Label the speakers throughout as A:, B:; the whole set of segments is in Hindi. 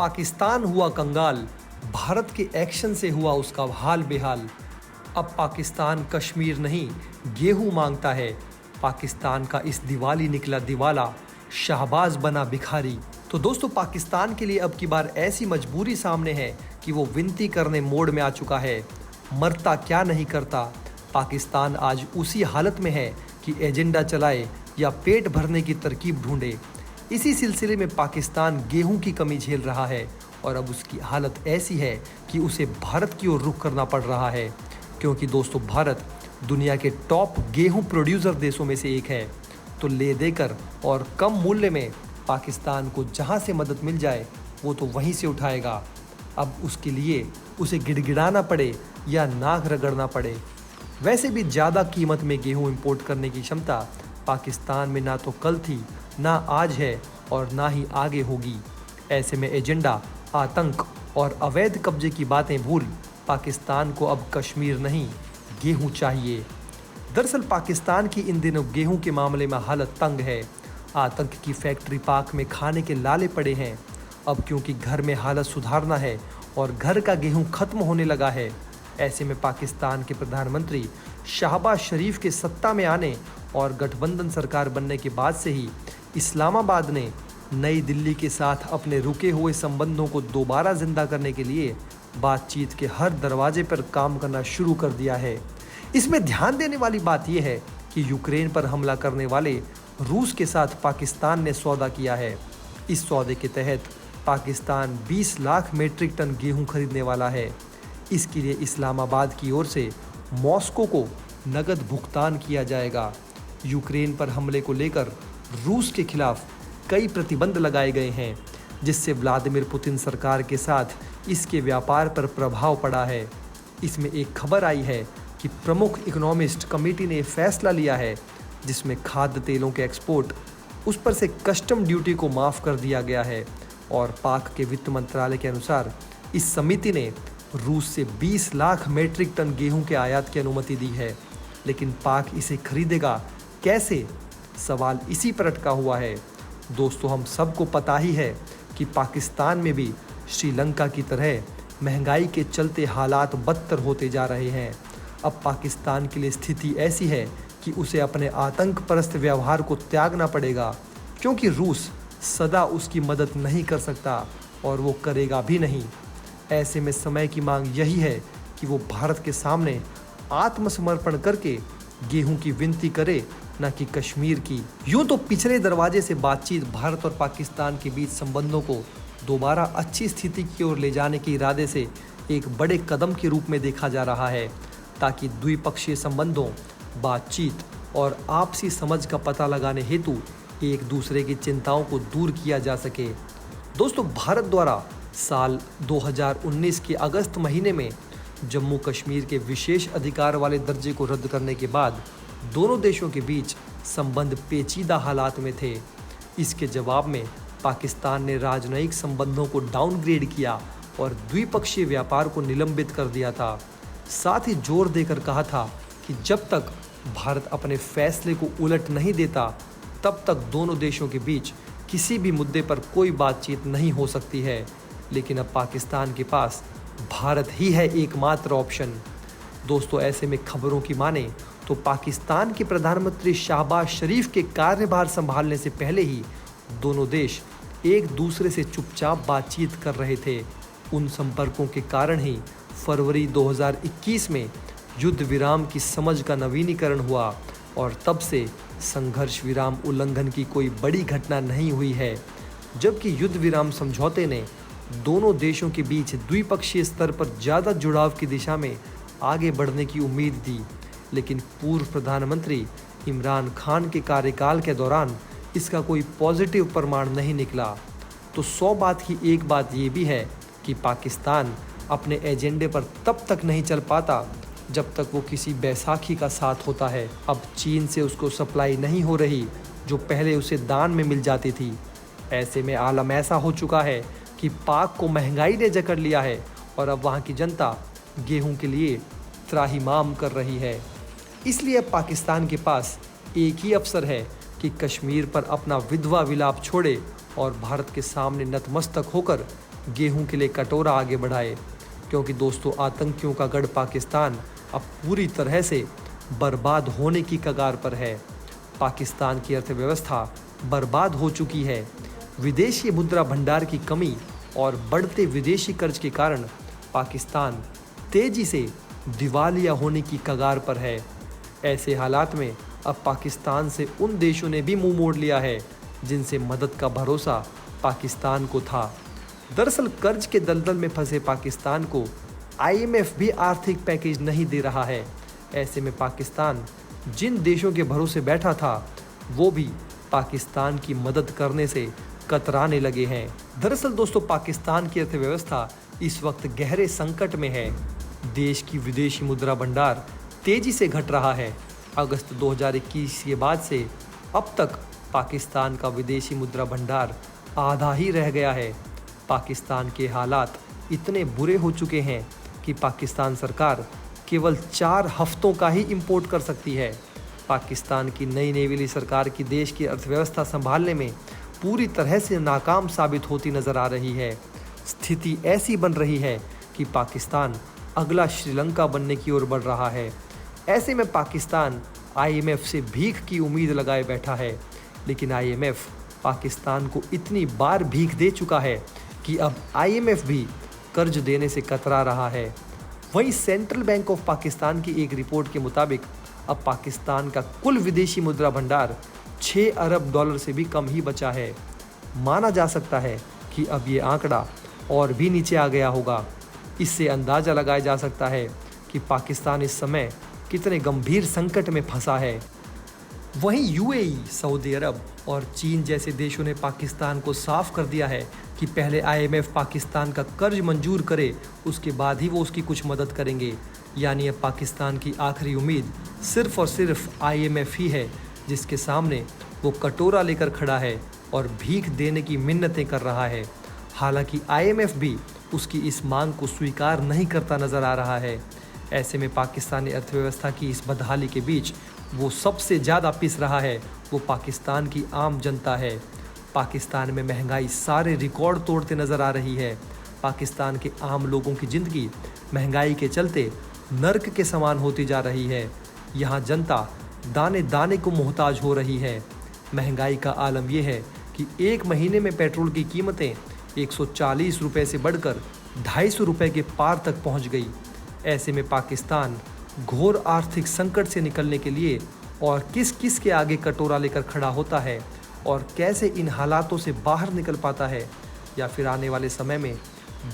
A: पाकिस्तान हुआ कंगाल, भारत के एक्शन से हुआ उसका हाल बेहाल। अब पाकिस्तान कश्मीर नहीं गेहूं मांगता है। पाकिस्तान का इस दिवाली निकला दिवाला, शाहबाज बना भिखारी। तो दोस्तों, पाकिस्तान के लिए अब की बार ऐसी मजबूरी सामने है कि वो विनती करने मोड में आ चुका है। मरता क्या नहीं करता। पाकिस्तान आज उसी हालत में है कि एजेंडा चलाए या पेट भरने की तरकीब ढूंढे। इसी सिलसिले में पाकिस्तान गेहूं की कमी झेल रहा है और अब उसकी हालत ऐसी है कि उसे भारत की ओर रुख करना पड़ रहा है, क्योंकि दोस्तों भारत दुनिया के टॉप गेहूं प्रोड्यूसर देशों में से एक है। तो ले देकर और कम मूल्य में पाकिस्तान को जहां से मदद मिल जाए वो तो वहीं से उठाएगा। अब उसके लिए उसे गिड़गिड़ाना पड़े या नाक रगड़ना पड़े। वैसे भी ज़्यादा कीमत में गेहूं इंपोर्ट करने की क्षमता पाकिस्तान में ना तो कल थी, ना आज है और ना ही आगे होगी। ऐसे में एजेंडा, आतंक और अवैध कब्जे की बातें भूल पाकिस्तान को अब कश्मीर नहीं गेहूं चाहिए। दरअसल पाकिस्तान की इन दिनों गेहूं के मामले में हालत तंग है। आतंक की फैक्ट्री पाक में खाने के लाले पड़े हैं। अब क्योंकि घर में हालत सुधारना है और घर का गेहूं खत्म होने लगा है, ऐसे में पाकिस्तान के प्रधानमंत्री शहबाज शरीफ के सत्ता में आने और गठबंधन सरकार बनने के बाद से ही इस्लामाबाद ने नई दिल्ली के साथ अपने रुके हुए संबंधों को दोबारा जिंदा करने के लिए बातचीत के हर दरवाजे पर काम करना शुरू कर दिया है। इसमें ध्यान देने वाली बात यह है कि यूक्रेन पर हमला करने वाले रूस के साथ पाकिस्तान ने सौदा किया है। इस सौदे के तहत पाकिस्तान 20 लाख मीट्रिक टन गेहूं खरीदने वाला है। इसके लिए इस्लामाबाद की ओर से मॉस्को को नगद भुगतान किया जाएगा। यूक्रेन पर हमले को लेकर रूस के खिलाफ कई प्रतिबंध लगाए गए हैं, जिससे व्लादिमीर पुतिन सरकार के साथ इसके व्यापार पर प्रभाव पड़ा है। इसमें एक खबर आई है कि प्रमुख इकोनॉमिस्ट कमेटी ने फैसला लिया है जिसमें खाद्य तेलों के एक्सपोर्ट उस पर से कस्टम ड्यूटी को माफ़ कर दिया गया है। और पाक के वित्त मंत्रालय के अनुसार इस समिति ने रूस से 20 लाख मीट्रिक टन गेहूं के आयात की अनुमति दी है। लेकिन पाक इसे खरीदेगा कैसे, सवाल इसी पर अटका हुआ है। दोस्तों, हम सबको पता ही है कि पाकिस्तान में भी श्रीलंका की तरह महंगाई के चलते हालात बदतर होते जा रहे हैं। अब पाकिस्तान के लिए स्थिति ऐसी है कि उसे अपने आतंक परस्त व्यवहार को त्यागना पड़ेगा, क्योंकि रूस सदा उसकी मदद नहीं कर सकता और वो करेगा भी नहीं। ऐसे में समय की मांग यही है कि वो भारत के सामने आत्मसमर्पण करके गेहूं की विनती करे, न कि कश्मीर की। यूं तो पिछले दरवाजे से बातचीत भारत और पाकिस्तान के बीच संबंधों को दोबारा अच्छी स्थिति की ओर ले जाने के इरादे से एक बड़े कदम के रूप में देखा जा रहा है, ताकि द्विपक्षीय संबंधों, बातचीत और आपसी समझ का पता लगाने हेतु एक दूसरे की चिंताओं को दूर किया जा सके। दोस्तों, भारत द्वारा साल 2019 के अगस्त महीने में जम्मू कश्मीर के विशेष अधिकार वाले दर्जे को रद्द करने के बाद दोनों देशों के बीच संबंध पेचीदा हालात में थे। इसके जवाब में पाकिस्तान ने राजनयिक संबंधों को डाउनग्रेड किया और द्विपक्षीय व्यापार को निलंबित कर दिया था। साथ ही जोर देकर कहा था कि जब तक भारत अपने फैसले को उलट नहीं देता, तब तक दोनों देशों के बीच किसी भी मुद्दे पर कोई बातचीत नहीं हो सकती है। लेकिन अब पाकिस्तान के पास भारत ही है एकमात्र ऑप्शन। दोस्तों, ऐसे में खबरों की माने तो पाकिस्तान के प्रधानमंत्री शहबाज शरीफ के कार्यभार संभालने से पहले ही दोनों देश एक दूसरे से चुपचाप बातचीत कर रहे थे। उन संपर्कों के कारण ही फरवरी 2021 में युद्ध विराम की समझ का नवीनीकरण हुआ और तब से संघर्ष विराम उल्लंघन की कोई बड़ी घटना नहीं हुई है। जबकि युद्ध विराम समझौते ने दोनों देशों के बीच द्विपक्षीय स्तर पर ज़्यादा जुड़ाव की दिशा में आगे बढ़ने की उम्मीद दी, लेकिन पूर्व प्रधानमंत्री इमरान खान के कार्यकाल के दौरान इसका कोई पॉजिटिव प्रमाण नहीं निकला। तो 100 बात की एक बात ये भी है कि पाकिस्तान अपने एजेंडे पर तब तक नहीं चल पाता जब तक वो किसी बैसाखी का साथ होता है। अब चीन से उसको सप्लाई नहीं हो रही जो पहले उसे दान में मिल जाती थी। ऐसे में आलम ऐसा हो चुका है कि पाक को महंगाई ने जकड़ लिया है और अब वहाँ की जनता गेहूं के लिए त्राहिमाम कर रही है। इसलिए अब पाकिस्तान के पास एक ही अवसर है कि कश्मीर पर अपना विधवा विलाप छोड़े और भारत के सामने नतमस्तक होकर गेहूं के लिए कटोरा आगे बढ़ाए, क्योंकि दोस्तों आतंकियों का गढ़ पाकिस्तान अब पूरी तरह से बर्बाद होने की कगार पर है। पाकिस्तान की अर्थव्यवस्था बर्बाद हो चुकी है। विदेशी मुद्रा भंडार की कमी और बढ़ते विदेशी कर्ज के कारण पाकिस्तान तेजी से दिवालिया होने की कगार पर है। ऐसे हालात में अब पाकिस्तान से उन देशों ने भी मुंह मोड़ लिया है जिनसे मदद का भरोसा पाकिस्तान को था। दरअसल कर्ज के दलदल में फंसे पाकिस्तान को IMF भी आर्थिक पैकेज नहीं दे रहा है। ऐसे में पाकिस्तान जिन देशों के भरोसे बैठा था वो भी पाकिस्तान की मदद करने से कतराने लगे हैं। दरअसल दोस्तों पाकिस्तान की अर्थव्यवस्था इस वक्त गहरे संकट में है। देश की विदेशी मुद्रा भंडार तेजी से घट रहा है। अगस्त 2021 के बाद से अब तक पाकिस्तान का विदेशी मुद्रा भंडार आधा ही रह गया है। पाकिस्तान के हालात इतने बुरे हो चुके हैं कि पाकिस्तान सरकार केवल 4 हफ्तों का ही इंपोर्ट कर सकती है। पाकिस्तान की नई नेवेली सरकार की देश की अर्थव्यवस्था संभालने में पूरी तरह से नाकाम साबित होती नजर आ रही है। स्थिति ऐसी बन रही है कि पाकिस्तान अगला श्रीलंका बनने की ओर बढ़ रहा है। ऐसे में पाकिस्तान IMF से भीख की उम्मीद लगाए बैठा है, लेकिन IMF पाकिस्तान को इतनी बार भीख दे चुका है कि अब IMF भी कर्ज देने से कतरा रहा है। वहीं सेंट्रल बैंक ऑफ पाकिस्तान की एक रिपोर्ट के मुताबिक अब पाकिस्तान का कुल विदेशी मुद्रा भंडार 6 अरब डॉलर से भी कम ही बचा है। माना जा सकता है कि अब ये आंकड़ा और भी नीचे आ गया होगा। इससे अंदाज़ा लगाया जा सकता है कि पाकिस्तान इस समय कितने गंभीर संकट में फंसा है। वहीं UAE, सऊदी अरब और चीन जैसे देशों ने पाकिस्तान को साफ कर दिया है कि पहले IMF पाकिस्तान का कर्ज मंजूर करे, उसके बाद ही वो उसकी कुछ मदद करेंगे। यानी अब पाकिस्तान की आखिरी उम्मीद सिर्फ और सिर्फ IMF ही है, जिसके सामने वो कटोरा लेकर खड़ा है और भीख देने की मिन्नतें कर रहा है। हालांकि IMF भी उसकी इस मांग को स्वीकार नहीं करता नजर आ रहा है। ऐसे में पाकिस्तानी अर्थव्यवस्था की इस बदहाली के बीच वो सबसे ज़्यादा पिस रहा है वो पाकिस्तान की आम जनता है। पाकिस्तान में महंगाई सारे रिकॉर्ड तोड़ते नज़र आ रही है। पाकिस्तान के आम लोगों की ज़िंदगी महंगाई के चलते नर्क के समान होती जा रही है। यहाँ जनता दाने दाने को मोहताज हो रही है। महंगाई का आलम यह है कि एक महीने में पेट्रोल की कीमतें 140 रुपये से बढ़कर 250 रुपये के पार तक पहुँच गई। ऐसे में पाकिस्तान घोर आर्थिक संकट से निकलने के लिए और किस किस के आगे कटोरा लेकर खड़ा होता है और कैसे इन हालातों से बाहर निकल पाता है, या फिर आने वाले समय में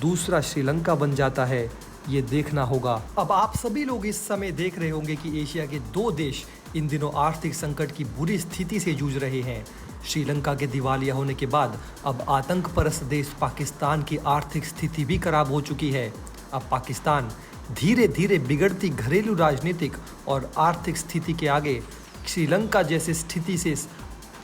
A: दूसरा श्रीलंका बन जाता है, ये देखना होगा। अब आप सभी लोग इस समय देख रहे होंगे कि एशिया के 2 देश इन दिनों आर्थिक संकट की बुरी स्थिति से जूझ रहे हैं। श्रीलंका के दिवालिया होने के बाद अब आतंक परस्त देश पाकिस्तान की आर्थिक स्थिति भी खराब हो चुकी है। अब पाकिस्तान धीरे धीरे बिगड़ती घरेलू राजनीतिक और आर्थिक स्थिति के आगे श्रीलंका जैसी स्थिति से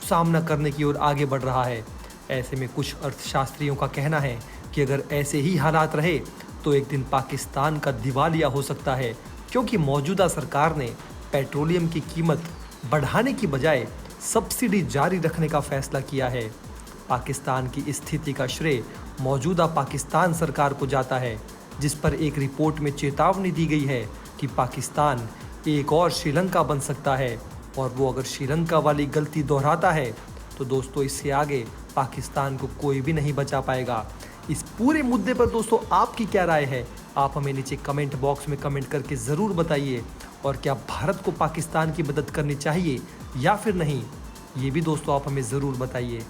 A: सामना करने की ओर आगे बढ़ रहा है। ऐसे में कुछ अर्थशास्त्रियों का कहना है कि अगर ऐसे ही हालात रहे तो एक दिन पाकिस्तान का दिवालिया हो सकता है, क्योंकि मौजूदा सरकार ने पेट्रोलियम की कीमत बढ़ाने की बजाय सब्सिडी जारी रखने का फैसला किया है। पाकिस्तान की स्थिति का श्रेय मौजूदा पाकिस्तान सरकार को जाता है, जिस पर एक रिपोर्ट में चेतावनी दी गई है कि पाकिस्तान एक और श्रीलंका बन सकता है, और वो अगर श्रीलंका वाली गलती दोहराता है तो दोस्तों इससे आगे पाकिस्तान को कोई भी नहीं बचा पाएगा। इस पूरे मुद्दे पर दोस्तों आपकी क्या राय है, आप हमें नीचे कमेंट बॉक्स में कमेंट करके ज़रूर बताइए। और क्या भारत को पाकिस्तान की मदद करनी चाहिए या फिर नहीं, ये भी दोस्तों आप हमें ज़रूर बताइए।